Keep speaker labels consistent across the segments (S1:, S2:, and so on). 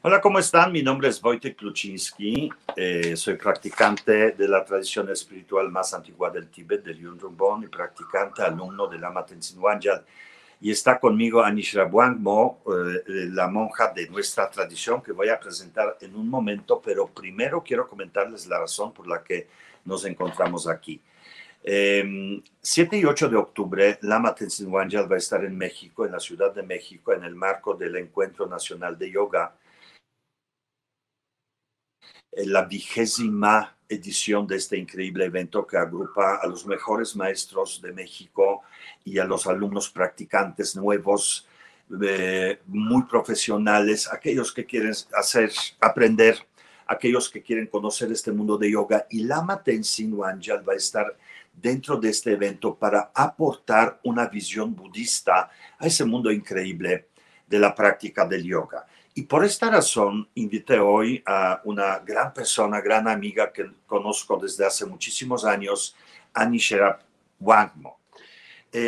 S1: Hola, ¿cómo están? Mi nombre es Wojtek Kluczyński. Soy practicante de la tradición espiritual más antigua del Tíbet, del Yundrum Bon, y practicante alumno de Lama Tenzin Wangyal. Y está conmigo Anishra Wangmo, la monja de nuestra tradición, que voy a presentar en un momento, pero primero quiero comentarles la razón por la que nos encontramos aquí. 7 y 8 de octubre, Lama Tenzin Wangyal va a estar en México, en la Ciudad de México, en el marco del Encuentro Nacional de Yoga, la 20ª edición de este increíble evento que agrupa a los mejores maestros de México y a los alumnos practicantes nuevos, muy profesionales, aquellos que quieren aprender, aquellos que quieren conocer este mundo de yoga. Y Lama Tenzin Wangyal va a estar dentro de este evento para aportar una visión budista a ese mundo increíble de la práctica del yoga. Y por esta razón invité hoy a una gran persona, gran amiga que conozco desde hace muchísimos años, Annie Sherap Wangmo.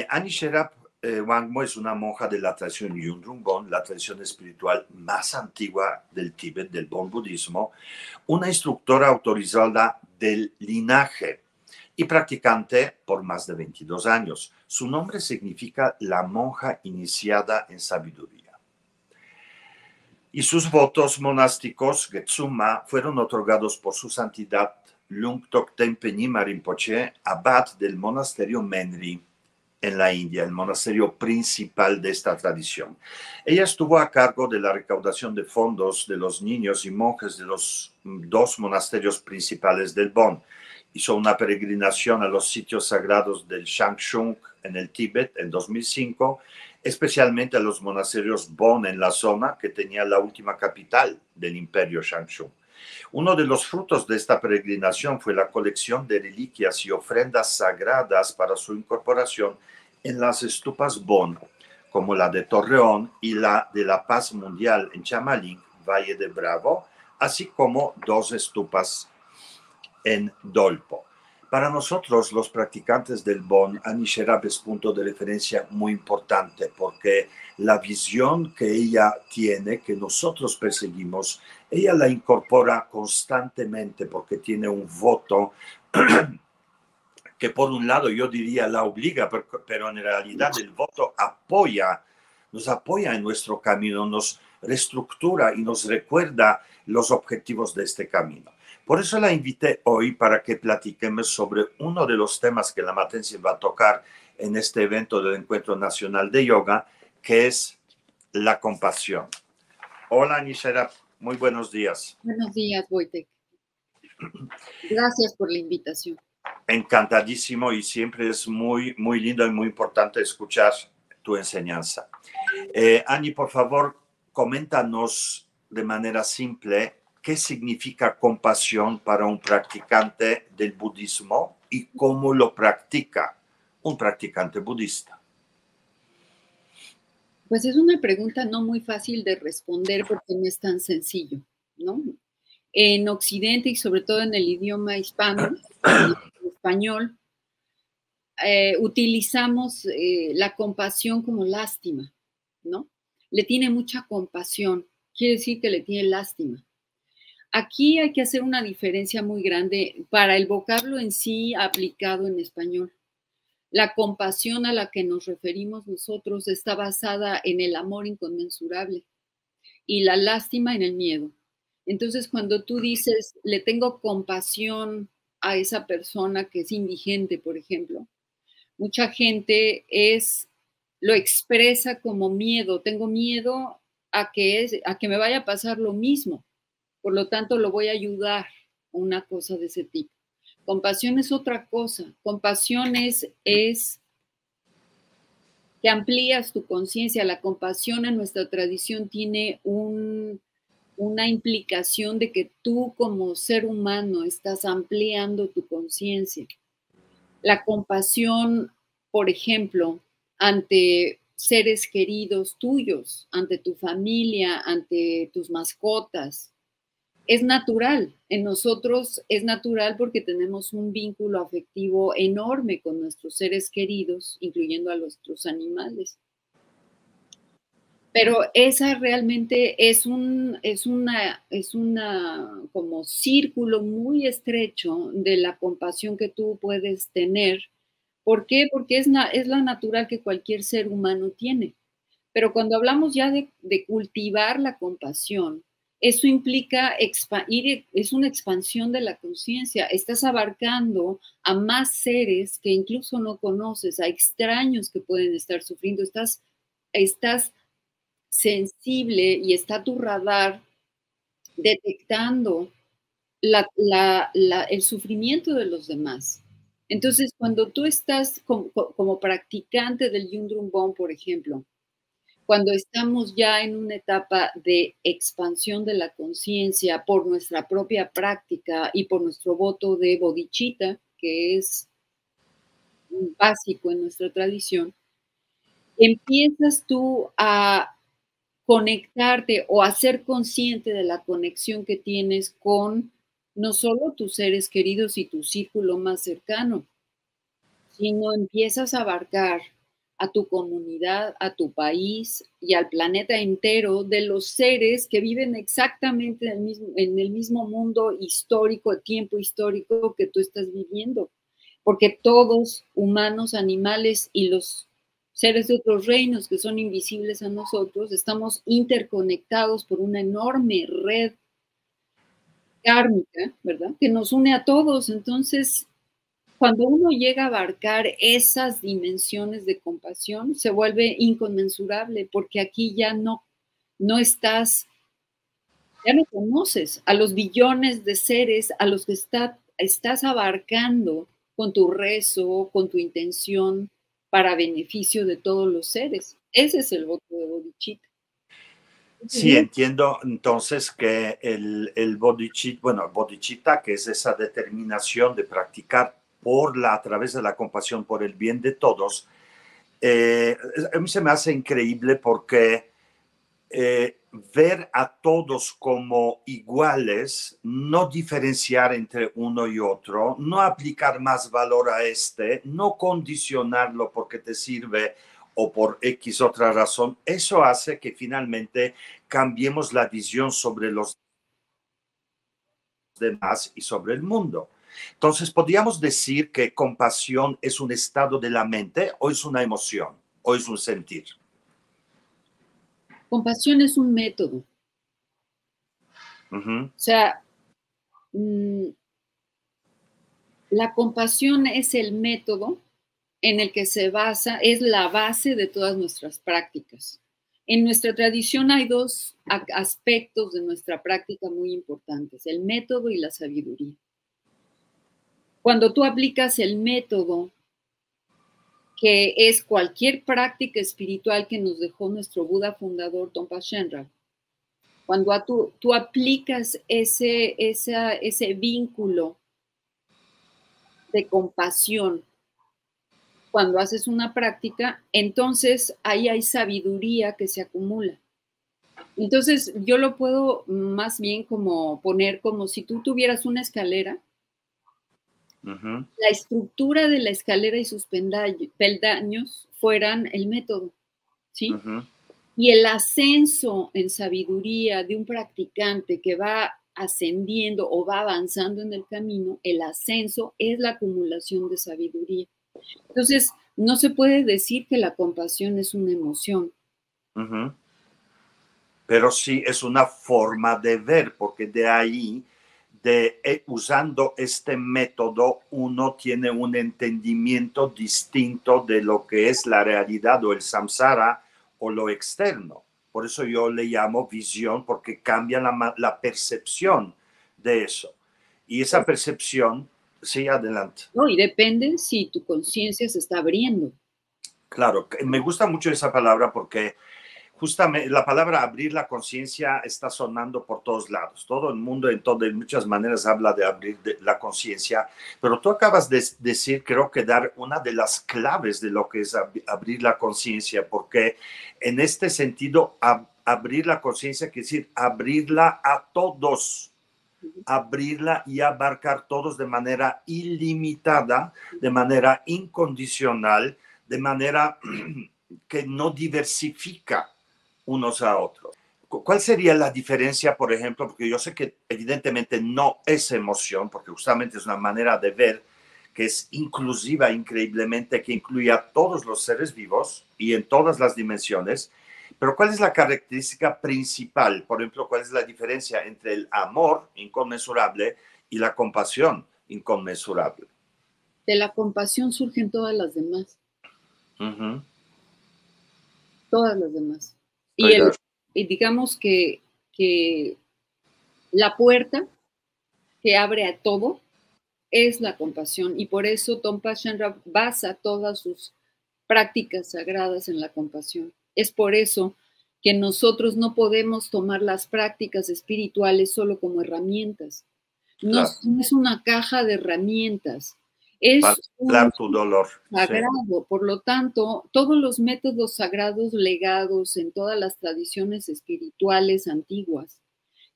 S1: Annie Sherap Wangmo es una monja de la tradición Yundrum Bon, la tradición espiritual más antigua del Tíbet, del Bon budismo, una instructora autorizada del linaje y practicante por más de 22 años. Su nombre significa la monja iniciada en sabiduría. Y sus votos monásticos, Getsuma, fueron otorgados por su santidad Lungtok Tenpe Nyima Rinpoche, abad del monasterio Menri en la India, el monasterio principal de esta tradición. Ella estuvo a cargo de la recaudación de fondos de los niños y monjes de los dos monasterios principales del Bon. Hizo una peregrinación a los sitios sagrados del Shangshung en el Tíbet en 2005, especialmente a los monasterios Bon en la zona que tenía la última capital del imperio Shangshung. Uno de los frutos de esta peregrinación fue la colección de reliquias y ofrendas sagradas para su incorporación en las estupas Bon, como la de Torreón y la de la Paz Mundial en Chamalín, Valle de Bravo, así como dos estupas en Dolpo. Para nosotros, los practicantes del Bon, Annie Sherap es punto de referencia muy importante porque la visión que ella tiene, que nosotros perseguimos, ella la incorpora constantemente porque tiene un voto que por un lado yo diría la obliga, pero en realidad el voto nos apoya en nuestro camino, nos reestructura y nos recuerda los objetivos de este camino. Por eso la invité hoy para que platiquemos sobre uno de los temas que Lama Tenzin va a tocar en este evento del Encuentro Nacional de Yoga, que es la compasión. Hola, Nishera, muy buenos días.
S2: Buenos días, Wojtek. Gracias por la invitación.
S1: Encantadísimo, y siempre es muy, muy lindo y muy importante escuchar tu enseñanza. Annie, por favor, coméntanos de manera simple qué significa compasión para un practicante del budismo y cómo lo practica un practicante budista.
S2: Pues es una pregunta no muy fácil de responder porque no es tan sencillo, ¿no? En Occidente y sobre todo en el idioma hispano, en español, utilizamos la compasión como lástima, ¿no? Le tiene mucha compasión, quiere decir que le tiene lástima. Aquí hay que hacer una diferencia muy grande para el vocablo en sí aplicado en español. La compasión a la que nos referimos nosotros está basada en el amor inconmensurable y la lástima en el miedo. Entonces, cuando tú dices, le tengo compasión a esa persona que es indigente, por ejemplo, mucha gente lo expresa como miedo. Tengo miedo a que me vaya a pasar lo mismo. Por lo tanto, lo voy a ayudar, una cosa de ese tipo. Compasión es otra cosa. Compasión es que amplías tu conciencia. La compasión en nuestra tradición tiene una implicación de que tú como ser humano estás ampliando tu conciencia. La compasión, por ejemplo, ante seres queridos tuyos, ante tu familia, ante tus mascotas, es natural. En nosotros es natural porque tenemos un vínculo afectivo enorme con nuestros seres queridos, incluyendo a nuestros animales. Pero esa realmente es una como círculo muy estrecho de la compasión que tú puedes tener. ¿Por qué? Porque es la natural que cualquier ser humano tiene. Pero cuando hablamos ya de cultivar la compasión, eso implica es una expansión de la conciencia. Estás abarcando a más seres que incluso no conoces, a extraños que pueden estar sufriendo. Estás sensible y está tu radar detectando el sufrimiento de los demás. Entonces, cuando tú estás como practicante del Yundrum Bomb, por ejemplo, cuando estamos ya en una etapa de expansión de la conciencia por nuestra propia práctica y por nuestro voto de bodhicitta, que es básico en nuestra tradición, empiezas tú a conectarte o a ser consciente de la conexión que tienes con no solo tus seres queridos y tu círculo más cercano, sino empiezas a abarcar a tu comunidad, a tu país y al planeta entero de los seres que viven exactamente en el mismo mundo histórico, tiempo histórico que tú estás viviendo. Porque todos, humanos, animales y los seres de otros reinos que son invisibles a nosotros, estamos interconectados por una enorme red kármica, ¿verdad? Que nos une a todos. Entonces, cuando uno llega a abarcar esas dimensiones de compasión, se vuelve inconmensurable, porque aquí no estás, ya no conoces a los billones de seres a los que estás abarcando con tu rezo, con tu intención para beneficio de todos los seres. Ese es el voto de bodhicitta.
S1: Sí, entiendo entonces que el bodhicitta, bueno, bodhicitta, que es esa determinación de practicar a través de la compasión por el bien de todos, a mí se me hace increíble porque ver a todos como iguales, no diferenciar entre uno y otro, no aplicar más valor a este, no condicionarlo porque te sirve o por X otra razón, eso hace que finalmente cambiemos la visión sobre los demás y sobre el mundo. Entonces, podríamos decir que compasión es un estado de la mente o es una emoción o es un sentir.
S2: Compasión es un método.
S1: Uh-huh.
S2: O sea, la compasión es el método en el que se basa, es la base de todas nuestras prácticas. En nuestra tradición hay dos aspectos de nuestra práctica muy importantes, el método y la sabiduría. Cuando tú aplicas el método, que es cualquier práctica espiritual que nos dejó nuestro Buda fundador, Trungpa Shenra, cuando tú aplicas ese vínculo de compasión, cuando haces una práctica, entonces ahí hay sabiduría que se acumula. Entonces yo lo puedo más bien como poner como si tú tuvieras una escalera.
S1: Uh-huh.
S2: La estructura de la escalera y sus peldaños fueran el método, ¿sí?
S1: Uh-huh.
S2: Y el ascenso en sabiduría de un practicante que va ascendiendo o va avanzando en el camino, el ascenso es la acumulación de sabiduría. Entonces, no se puede decir que la compasión es una emoción.
S1: Uh-huh. Pero sí es una forma de ver, porque de ahí, usando este método, uno tiene un entendimiento distinto de lo que es la realidad o el samsara o lo externo. Por eso yo le llamo visión, porque cambia la percepción de eso. Y esa percepción, sí, adelante.
S2: No, y depende si tu conciencia se está abriendo.
S1: Claro, me gusta mucho esa palabra porque justamente la palabra abrir la conciencia está sonando por todos lados. Todo el mundo de muchas maneras habla de abrir la conciencia, pero tú acabas de decir, creo que dar una de las claves de lo que es abrir la conciencia, porque en este sentido, abrir la conciencia quiere decir abrirla a todos, abrirla y abarcar todos de manera ilimitada, de manera incondicional, de manera que no diversifica unos a otros. ¿Cuál sería la diferencia, por ejemplo? Porque yo sé que evidentemente no es emoción, porque justamente es una manera de ver que es inclusiva increíblemente, que incluye a todos los seres vivos y en todas las dimensiones. Pero ¿cuál es la característica principal? Por ejemplo, ¿cuál es la diferencia entre el amor inconmensurable y la compasión inconmensurable?
S2: De la compasión surgen todas las demás. Todas las demás. Y digamos que la puerta que abre a todo es la compasión. Y por eso Tongpa Shenra basa todas sus prácticas sagradas en la compasión. Es por eso que nosotros no podemos tomar las prácticas espirituales solo como herramientas. No,
S1: Claro.
S2: no es una caja de herramientas, es
S1: Para tu dolor.
S2: sagrado.
S1: Sí.
S2: Por lo tanto, todos los métodos sagrados legados en todas las tradiciones espirituales antiguas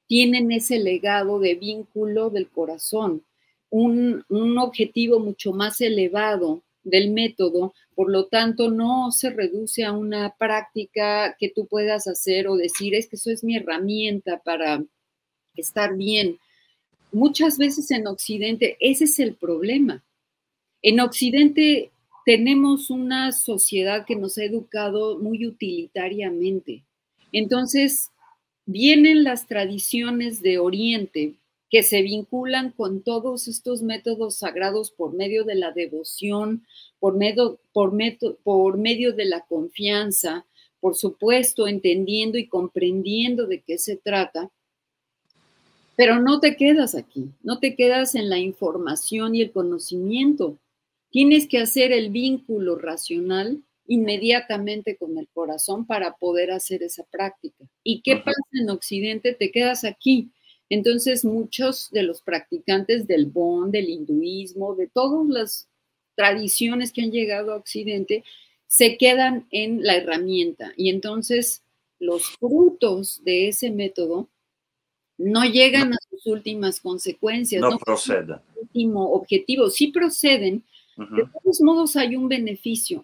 S2: tienen ese legado de vínculo del corazón, un objetivo mucho más elevado del método, por lo tanto no se reduce a una práctica que tú puedas hacer o decir, es que eso es mi herramienta para estar bien. Muchas veces en Occidente ese es el problema. En Occidente tenemos una sociedad que nos ha educado muy utilitariamente. Entonces, vienen las tradiciones de Oriente que se vinculan con todos estos métodos sagrados por medio de la devoción, por medio de la confianza, por supuesto, entendiendo y comprendiendo de qué se trata. Pero no te quedas aquí, no te quedas en la información y el conocimiento. Tienes que hacer el vínculo racional inmediatamente con el corazón para poder hacer esa práctica. ¿Y qué pasa en Occidente? Te quedas aquí. Entonces, muchos de los practicantes del Bon, del hinduismo, de todas las tradiciones que han llegado a Occidente, se quedan en la herramienta. Y entonces, los frutos de ese método no llegan a sus últimas consecuencias,
S1: No
S2: no
S1: proceda.
S2: último objetivo, sí proceden. De todos modos hay un beneficio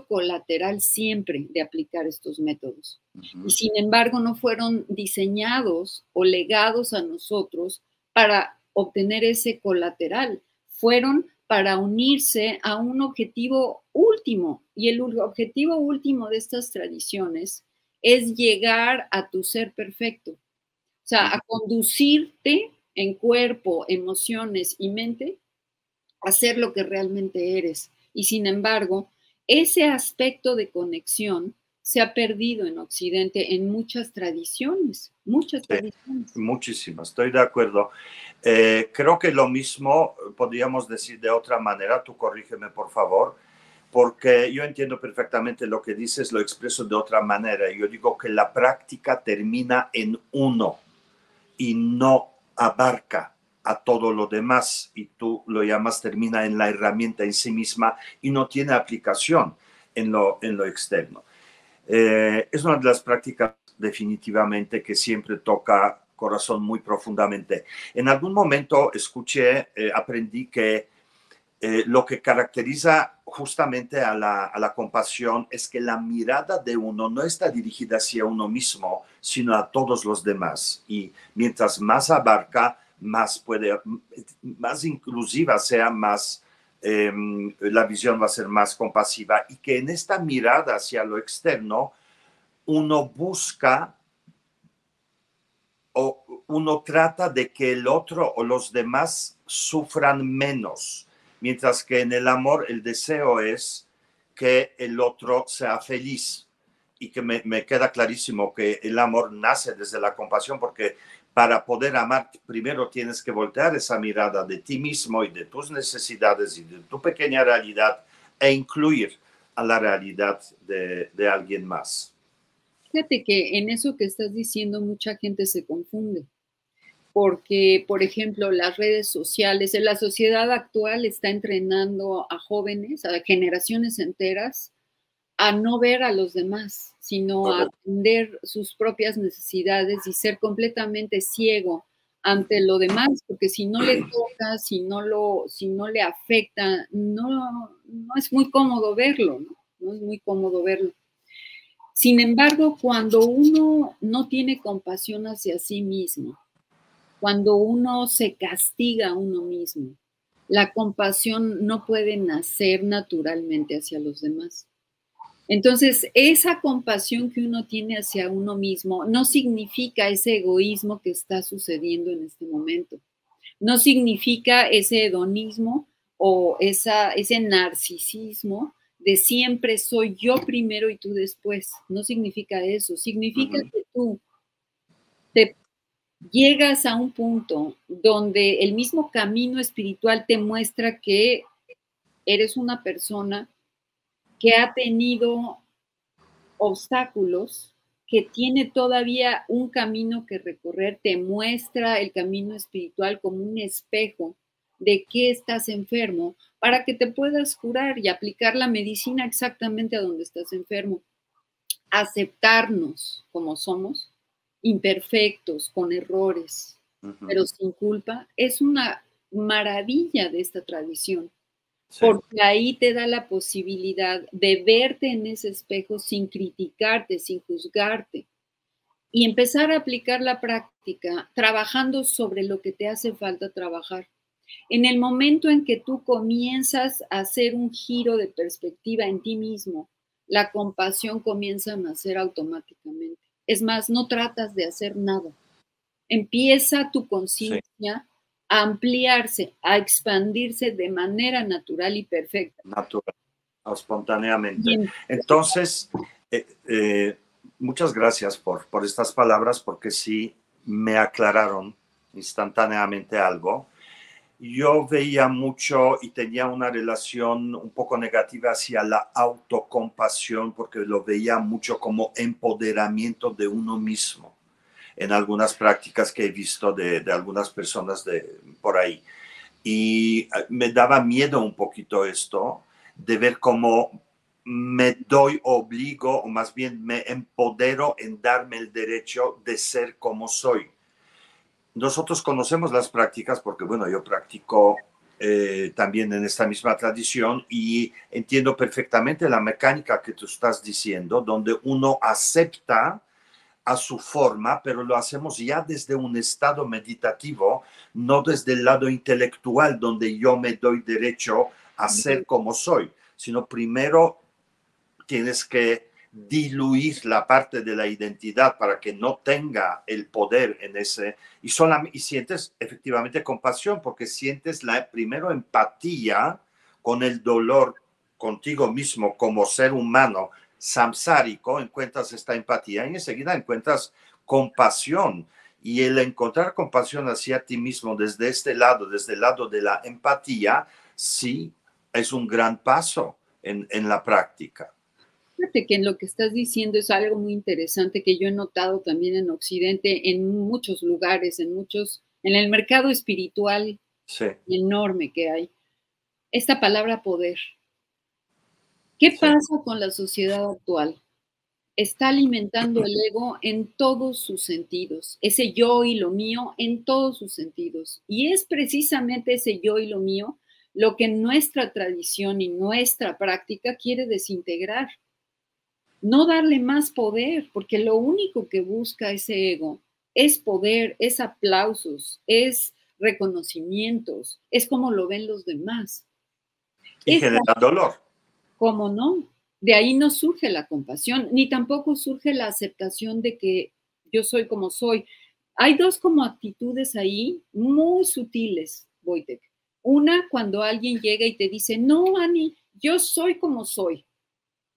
S2: colateral siempre de aplicar estos métodos. Y sin embargo no fueron diseñados o legados a nosotros para obtener ese colateral, fueron para unirse a un objetivo último. Y el objetivo último de estas tradiciones es llegar a tu ser perfecto. O sea, a conducirte en cuerpo, emociones y mente a ser lo que realmente eres. Y sin embargo, ese aspecto de conexión se ha perdido en Occidente en muchas tradiciones, muchas tradiciones.
S1: Muchísimas, estoy de acuerdo. Creo que lo mismo podríamos decir de otra manera, tú corrígeme por favor, porque yo entiendo perfectamente lo que dices, lo expreso de otra manera. Yo digo que la práctica termina en uno y no abarca a todo lo demás, y tú lo llamas termina en la herramienta en sí misma y no tiene aplicación en lo externo. Es una de las prácticas definitivamente que siempre toca corazón muy profundamente. En algún momento escuché, aprendí que lo que caracteriza justamente a la compasión es que la mirada de uno no está dirigida hacia uno mismo, sino a todos los demás. Y mientras más abarca, más inclusiva sea, más la visión va a ser más compasiva. Y que en esta mirada hacia lo externo, uno busca o uno trata de que el otro o los demás sufran menos, mientras que en el amor el deseo es que el otro sea feliz. Y que me queda clarísimo que el amor nace desde la compasión, porque para poder amar primero tienes que voltear esa mirada de ti mismo y de tus necesidades y de tu pequeña realidad e incluir a la realidad de alguien más.
S2: Fíjate que en eso que estás diciendo mucha gente se confunde, porque, por ejemplo, las redes sociales, en la sociedad actual está entrenando a jóvenes, a generaciones enteras, a no ver a los demás, sino a atender sus propias necesidades y ser completamente ciego ante lo demás, porque si no le toca, si no le afecta, no es muy cómodo verlo, ¿no? No es muy cómodo verlo. Sin embargo, cuando uno no tiene compasión hacia sí mismo, cuando uno se castiga a uno mismo, la compasión no puede nacer naturalmente hacia los demás. Entonces, esa compasión que uno tiene hacia uno mismo no significa ese egoísmo que está sucediendo en este momento. No significa ese hedonismo o ese narcisismo de siempre soy yo primero y tú después. No significa eso. Significa que tú te llegas a un punto donde el mismo camino espiritual te muestra que eres una persona que ha tenido obstáculos, que tiene todavía un camino que recorrer, te muestra el camino espiritual como un espejo de qué estás enfermo para que te puedas curar y aplicar la medicina exactamente a donde estás enfermo. Aceptarnos como somos, imperfectos, con errores, pero sin culpa, es una maravilla de esta tradición. Sí. Porque ahí te da la posibilidad de verte en ese espejo sin criticarte, sin juzgarte y empezar a aplicar la práctica trabajando sobre lo que te hace falta trabajar. En el momento en que tú comienzas a hacer un giro de perspectiva en ti mismo, la compasión comienza a nacer automáticamente. Es más, no tratas de hacer nada. Empieza tu conciencia a ampliarse, a expandirse de manera natural y perfecta.
S1: Natural, espontáneamente. Bien. Entonces, muchas gracias por estas palabras, porque sí me aclararon instantáneamente algo. Yo veía mucho y tenía una relación un poco negativa hacia la autocompasión, porque lo veía mucho como empoderamiento de uno mismo en algunas prácticas que he visto de algunas personas por ahí. Y me daba miedo un poquito esto, de ver cómo me obligo, o más bien me empodero en darme el derecho de ser como soy. Nosotros conocemos las prácticas porque, bueno, yo practico también en esta misma tradición y entiendo perfectamente la mecánica que tú estás diciendo, donde uno acepta a su forma, pero lo hacemos ya desde un estado meditativo, no desde el lado intelectual, donde yo me doy derecho a ser como soy, sino primero tienes que diluir la parte de la identidad para que no tenga el poder en ese, y sientes efectivamente compasión, porque sientes primero empatía con el dolor contigo mismo como ser humano samsárico, encuentras esta empatía y enseguida encuentras compasión. Y el encontrar compasión hacia ti mismo desde este lado, desde el lado de la empatía, sí es un gran paso en la práctica.
S2: Fíjate que en lo que estás diciendo es algo muy interesante que yo he notado también en Occidente, en muchos lugares, en el mercado espiritual enorme que hay. Esta palabra poder. ¿Qué pasa con la sociedad actual? Está alimentando el ego en todos sus sentidos, ese yo y lo mío en todos sus sentidos. Y es precisamente ese yo y lo mío lo que nuestra tradición y nuestra práctica quiere desintegrar. No darle más poder, porque lo único que busca ese ego es poder, es aplausos, es reconocimientos, es como lo ven los demás.
S1: Y genera dolor.
S2: ¿Cómo no? De ahí no surge la compasión, ni tampoco surge la aceptación de que yo soy como soy. Hay dos como actitudes ahí muy sutiles, Wojtek. Una, cuando alguien llega y te dice, no, Ani, yo soy como soy.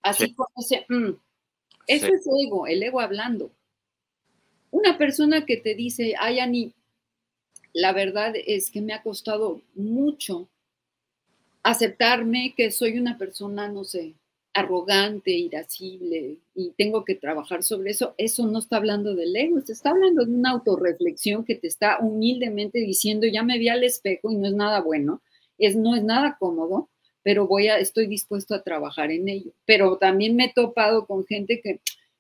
S2: Así como ese, eso es ego, el ego hablando. Una persona que te dice, ay, Ani, la verdad es que me ha costado mucho aceptarme que soy una persona, no sé, arrogante, irascible, y tengo que trabajar sobre eso. Eso no está hablando del ego, se está hablando de una autorreflexión que te está humildemente diciendo, ya me vi al espejo y no es nada bueno, no es nada cómodo, pero estoy dispuesto a trabajar en ello. Pero también me he topado con gente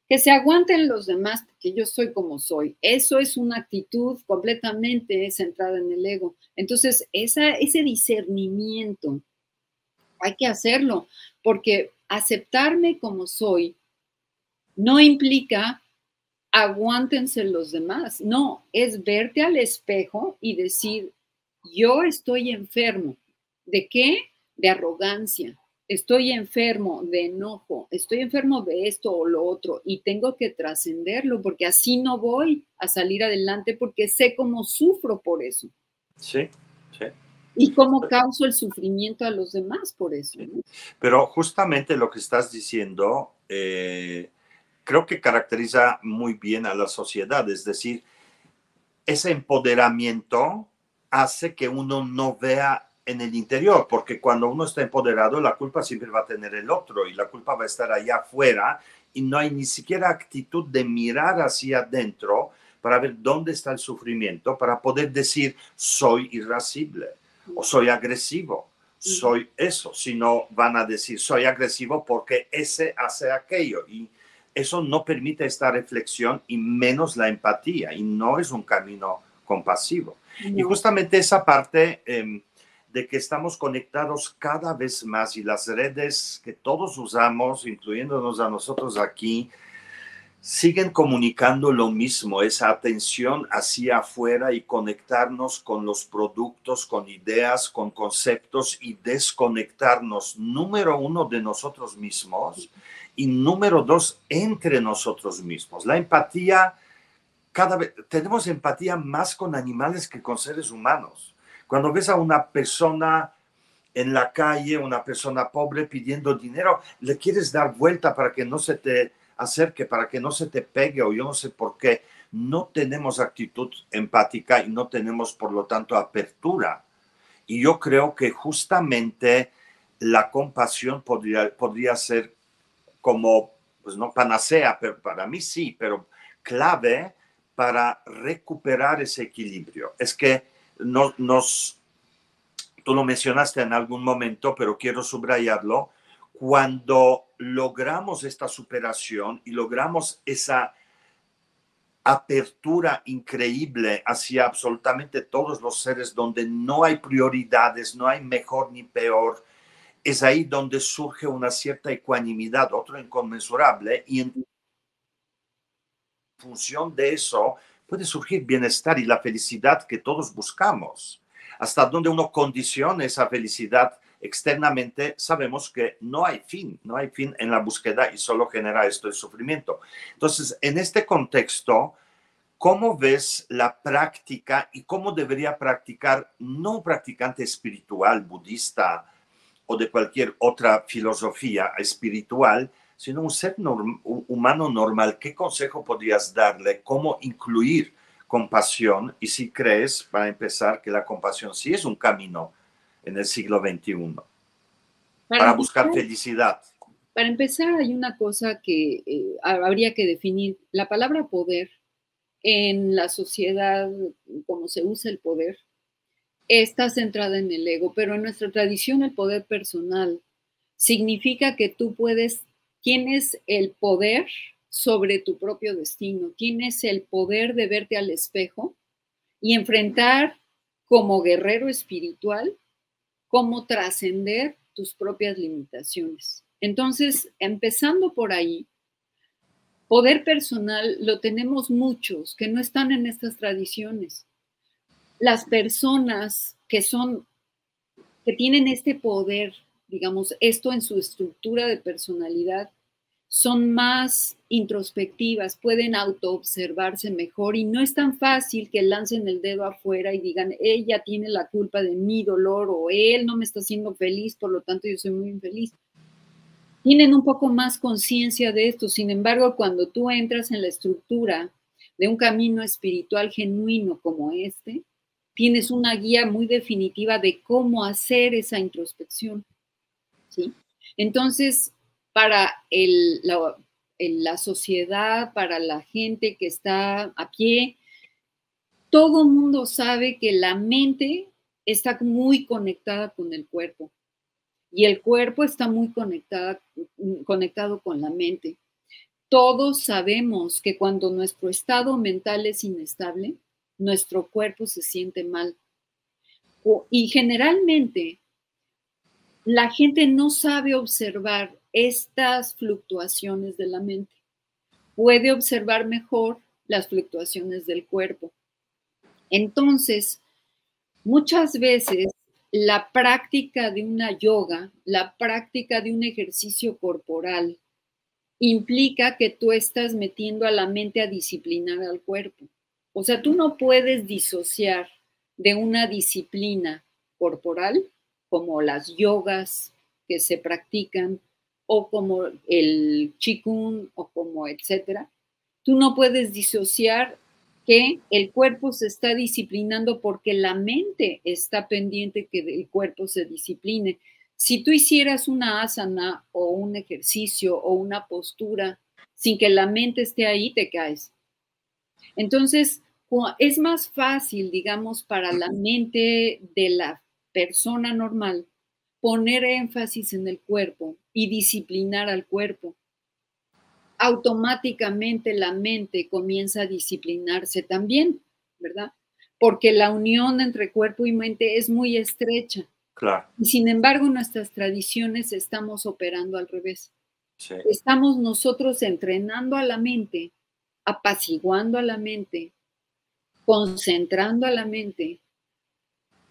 S2: que se aguanten los demás, porque yo soy como soy. Eso es una actitud completamente centrada en el ego. Entonces, ese discernimiento hay que hacerlo, porque aceptarme como soy No implica aguántense los demás. No, es verte al espejo y decir, yo estoy enfermo. ¿De qué? De arrogancia. Estoy enfermo de enojo. Estoy enfermo de esto o lo otro y tengo que trascenderlo porque así no voy a salir adelante porque sé cómo sufro por eso.
S1: Sí, sí.
S2: Y cómo causo el sufrimiento a los demás por eso, ¿no?
S1: Pero justamente lo que estás diciendo, creo que caracteriza muy bien a la sociedad, es decir, ese empoderamiento hace que uno no vea en el interior, porque cuando uno está empoderado, la culpa siempre va a tener el otro y la culpa va a estar allá afuera y no hay ni siquiera actitud de mirar hacia adentro para ver dónde está el sufrimiento, para poder decir soy irascible o soy agresivo, soy eso, sino van a decir soy agresivo porque ese hace aquello y eso no permite esta reflexión y menos la empatía y no es un camino compasivo.
S2: No.
S1: Y justamente esa parte de que estamos conectados cada vez más y las redes que todos usamos, incluyéndonos a nosotros aquí, siguen comunicando lo mismo, esa atención hacia afuera y conectarnos con los productos, con ideas, con conceptos y desconectarnos, número uno, de nosotros mismos y número dos, entre nosotros mismos. La empatía, cada vez tenemos empatía más con animales que con seres humanos. Cuando ves a una persona en la calle, una persona pobre pidiendo dinero, le quieres dar vuelta para que no se te acerque, para que no se te pegue o yo no sé por qué. No tenemos actitud empática y no tenemos, por lo tanto, apertura. Y yo creo que justamente la compasión podría ser como, pues no panacea, pero para mí sí, pero clave para recuperar ese equilibrio. Es que tú lo mencionaste en algún momento, pero quiero subrayarlo, cuando logramos esta superación y logramos esa apertura increíble hacia absolutamente todos los seres donde no hay prioridades, no hay mejor ni peor, es ahí donde surge una cierta ecuanimidad, otro inconmensurable, y en función de eso puede surgir bienestar y la felicidad que todos buscamos. Hasta donde uno condiciona esa felicidad externamente, sabemos que no hay fin en la búsqueda y solo genera esto el sufrimiento. Entonces, en este contexto, ¿cómo ves la práctica y cómo debería practicar no un practicante espiritual, budista o de cualquier otra filosofía espiritual, sino un ser humano normal? ¿Qué consejo podrías darle? ¿Cómo incluir compasión? Y si crees, para empezar, que la compasión sí es un camino en el siglo XXI para buscar felicidad.
S2: Para empezar, hay una cosa que habría que definir. La palabra poder en la sociedad, como se usa el poder, está centrada en el ego, pero en nuestra tradición el poder personal significa que tú tienes el poder sobre tu propio destino, tienes el poder de verte al espejo y enfrentar como guerrero espiritual cómo trascender tus propias limitaciones. Entonces, empezando por ahí, poder personal lo tenemos muchos que no están en estas tradiciones. Las personas que tienen este poder, digamos, esto en su estructura de personalidad, son más introspectivas, pueden autoobservarse mejor y no es tan fácil que lancen el dedo afuera y digan, ella tiene la culpa de mi dolor o él no me está haciendo feliz, por lo tanto yo soy muy infeliz. Tienen un poco más conciencia de esto, sin embargo, cuando tú entras en la estructura de un camino espiritual genuino como este, tienes una guía muy definitiva de cómo hacer esa introspección, ¿sí? Entonces, para la sociedad, para la gente que está a pie, todo mundo sabe que la mente está muy conectada con el cuerpo y el cuerpo está muy conectado con la mente. Todos sabemos que cuando nuestro estado mental es inestable, nuestro cuerpo se siente mal. Y generalmente la gente no sabe observar estas fluctuaciones de la mente. puede observar mejor las fluctuaciones del cuerpo. Entonces, muchas veces la práctica de una yoga, la práctica de un ejercicio corporal, implica que tú estás metiendo a la mente a disciplinar al cuerpo. O sea, tú no puedes disociar de una disciplina corporal, como las yogas que se practican, o como el qigong, o como etcétera. Tú no puedes disociar que el cuerpo se está disciplinando porque la mente está pendiente que el cuerpo se discipline. Si tú hicieras una asana o un ejercicio o una postura sin que la mente esté ahí, te caes. Entonces, es más fácil, digamos, para la mente de la persona normal poner énfasis en el cuerpo y disciplinar al cuerpo. Automáticamente la mente comienza a disciplinarse también, ¿verdad? Porque la unión entre cuerpo y mente es muy estrecha.
S1: Claro.
S2: Y sin embargo, nuestras tradiciones estamos operando al revés.
S1: Sí.
S2: Estamos nosotros entrenando a la mente, apaciguando a la mente, concentrando a la mente,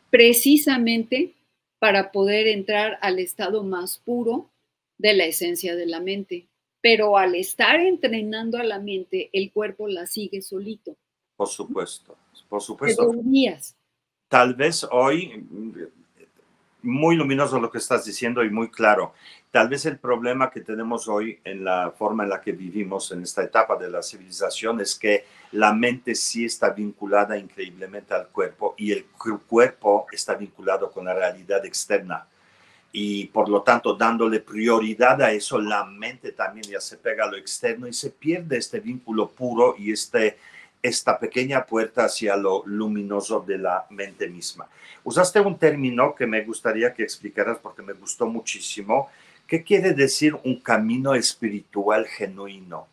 S2: precisamente para poder entrar al estado más puro de la esencia de la mente. Pero al estar entrenando a la mente, el cuerpo la sigue solito.
S1: Por supuesto, por supuesto.
S2: Teorías.
S1: Tal vez hoy, muy luminoso lo que estás diciendo y muy claro. Tal vez el problema que tenemos hoy en la forma en la que vivimos en esta etapa de la civilización es que la mente sí está vinculada increíblemente al cuerpo y el cuerpo está vinculado con la realidad externa. Y por lo tanto, dándole prioridad a eso, la mente también ya se pega a lo externo y se pierde este vínculo puro y esta pequeña puerta hacia lo luminoso de la mente misma. Usaste un término que me gustaría que explicaras porque me gustó muchísimo. ¿Qué quiere decir un camino espiritual genuino?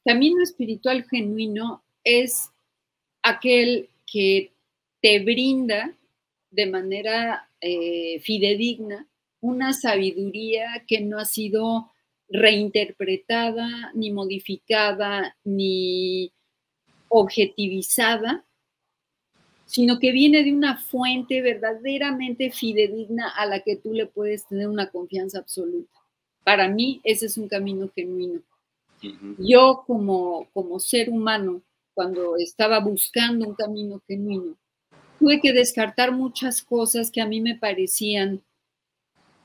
S2: Camino espiritual genuino es aquel que te brinda de manera fidedigna una sabiduría que no ha sido reinterpretada, ni modificada, ni objetivizada, sino que viene de una fuente verdaderamente fidedigna a la que tú le puedes tener una confianza absoluta. Para mí, ese es un camino genuino. Yo como ser humano, cuando estaba buscando un camino genuino, tuve que descartar muchas cosas que a mí me parecían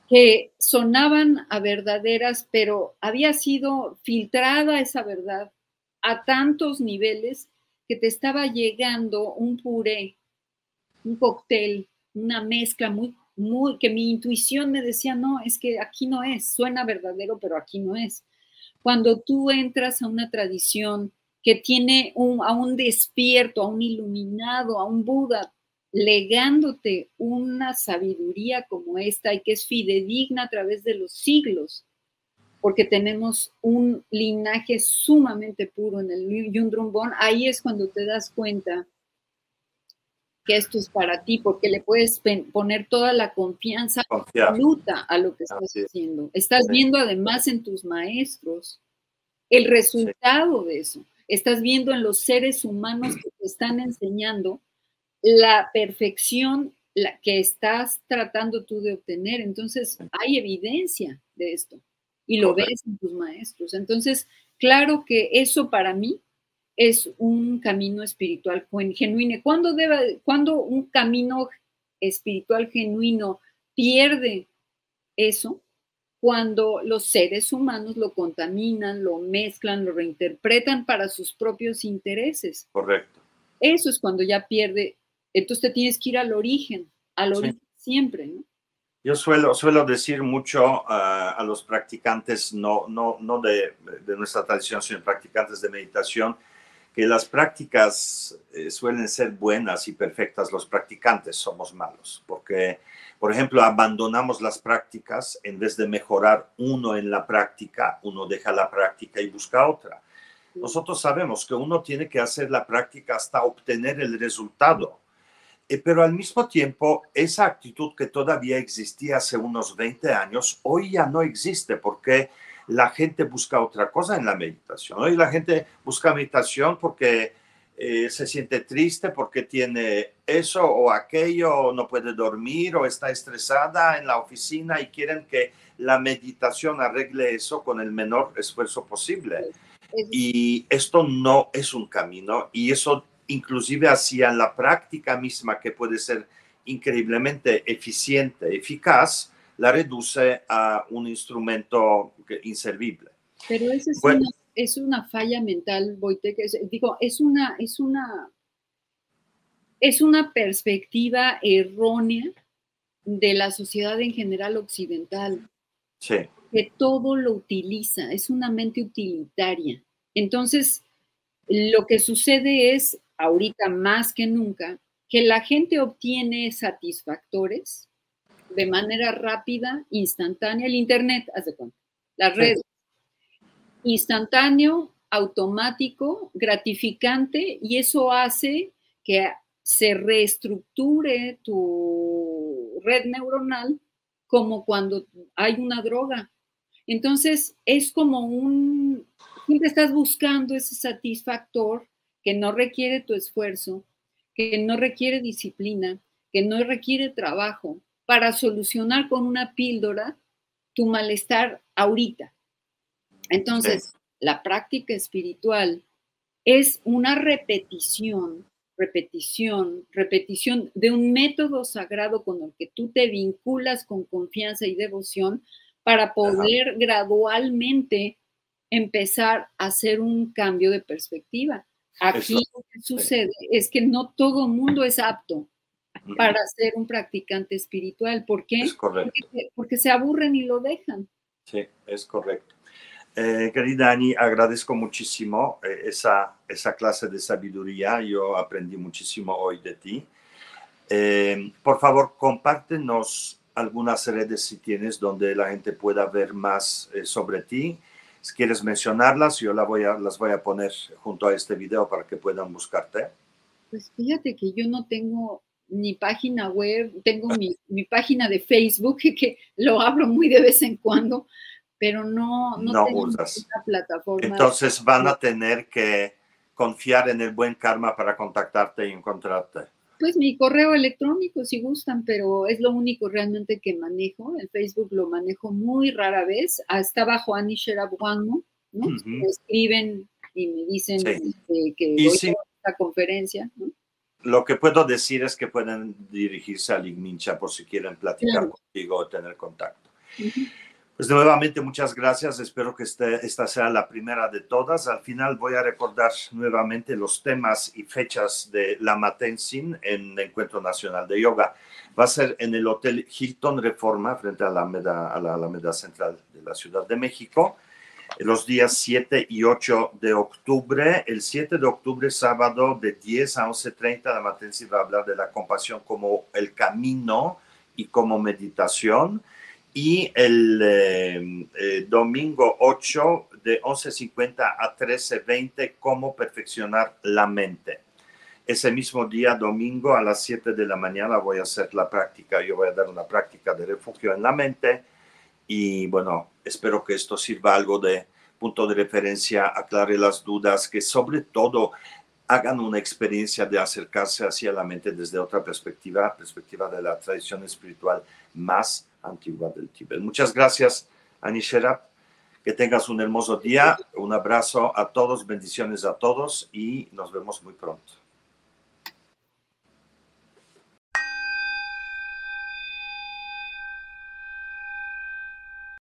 S2: que sonaban a verdaderas, pero había sido filtrada esa verdad a tantos niveles que te estaba llegando un puré, un cóctel, una mezcla que mi intuición me decía, no, es que aquí no es, suena verdadero, pero aquí no es. Cuando tú entras a una tradición que tiene a un despierto, a un iluminado, a un Buda, legándote una sabiduría como esta y que es fidedigna a través de los siglos, porque tenemos un linaje sumamente puro en el Yundrum Bon, ahí es cuando te das cuenta que esto es para ti, porque le puedes poner toda la confianza absoluta a lo que estás haciendo. Estás viendo además en tus maestros el resultado de eso. Estás viendo en los seres humanos que te están enseñando la perfección que estás tratando tú de obtener. Entonces, hay evidencia de esto y lo ves en tus maestros. Entonces, claro que eso para mí es un camino espiritual genuino. ¿Cuándo un camino espiritual genuino pierde eso? Cuando los seres humanos lo contaminan, lo mezclan, lo reinterpretan para sus propios intereses.
S1: Correcto.
S2: Eso es cuando ya pierde. Entonces te tienes que ir al origen siempre, ¿no?
S1: Yo suelo decir mucho a los practicantes, no de nuestra tradición, sino practicantes de meditación, que las prácticas suelen ser buenas y perfectas, los practicantes somos malos, porque, por ejemplo, abandonamos las prácticas en vez de mejorar uno en la práctica, uno deja la práctica y busca otra. Nosotros sabemos que uno tiene que hacer la práctica hasta obtener el resultado, pero al mismo tiempo, esa actitud que todavía existía hace unos 20 años, hoy ya no existe, porque la gente busca otra cosa en la meditación. Hoy la gente busca meditación porque se siente triste, porque tiene eso o aquello, o no puede dormir, o está estresada en la oficina y quieren que la meditación arregle eso con el menor esfuerzo posible. Y esto no es un camino, y eso inclusive hacia la práctica misma, que puede ser increíblemente eficiente, eficaz, la reduce a un instrumento inservible.
S2: Pero esa es una falla mental, Wojtek. Digo, es una perspectiva errónea de la sociedad en general occidental.
S1: Sí.
S2: Que todo lo utiliza, es una mente utilitaria. Entonces, lo que sucede es, ahorita más que nunca, que la gente obtiene satisfactores de manera rápida, instantánea. El Internet, haz de cuenta, las redes. Instantáneo, automático, gratificante, y eso hace que se reestructure tu red neuronal como cuando hay una droga. Entonces, es como siempre estás buscando ese satisfactor que no requiere tu esfuerzo, que no requiere disciplina, que no requiere trabajo, para solucionar con una píldora tu malestar ahorita. Entonces, la práctica espiritual es una repetición de un método sagrado con el que tú te vinculas con confianza y devoción para poder gradualmente empezar a hacer un cambio de perspectiva. Aquí lo que sucede es que no todo mundo es apto para ser un practicante espiritual. ¿Por qué?
S1: Es correcto.
S2: Porque se aburren y lo dejan.
S1: Sí, es correcto. Querida Ani, agradezco muchísimo esa clase de sabiduría. Yo aprendí muchísimo hoy de ti. Por favor, compártenos algunas redes, si tienes, donde la gente pueda ver más sobre ti. Si quieres mencionarlas, yo las voy a poner junto a este video para que puedan buscarte.
S2: Pues fíjate que yo no tengo ni página web, tengo mi página de Facebook, que lo abro muy de vez en cuando, pero no tengo
S1: usas
S2: una plataforma.
S1: Entonces van a tener que confiar en el buen karma para contactarte y encontrarte.
S2: Pues mi correo electrónico, si gustan, pero es lo único realmente que manejo. El Facebook lo manejo muy rara vez. Está bajo Ani Sherab Wanmo, ¿no? Me escriben y me dicen que voy a esta conferencia, ¿no?
S1: Lo que puedo decir es que pueden dirigirse a Ligmincha por si quieren platicar contigo o tener contacto. Pues nuevamente muchas gracias, espero que esta sea la primera de todas. Al final voy a recordar nuevamente los temas y fechas de Lama Tenzin en el Encuentro Nacional de Yoga. Va a ser en el Hotel Hilton Reforma, frente a la Alameda Central de la Ciudad de México, los días 7 y 8 de octubre. El 7 de octubre, sábado, de 10 a 11:30, Lama Tenzin va a hablar de la compasión como el camino y como meditación. Y el domingo 8, de 11:50 a 13:20, cómo perfeccionar la mente. Ese mismo día, domingo, a las 7 de la mañana, voy a hacer la práctica. Yo voy a dar una práctica de refugio en la mente. Y bueno, espero que esto sirva algo de punto de referencia, aclare las dudas, que sobre todo hagan una experiencia de acercarse hacia la mente desde otra perspectiva de la tradición espiritual más antigua del Tíbet. Muchas gracias, Ani Sherab. Que tengas un hermoso día. Un abrazo a todos, bendiciones a todos y nos vemos muy pronto.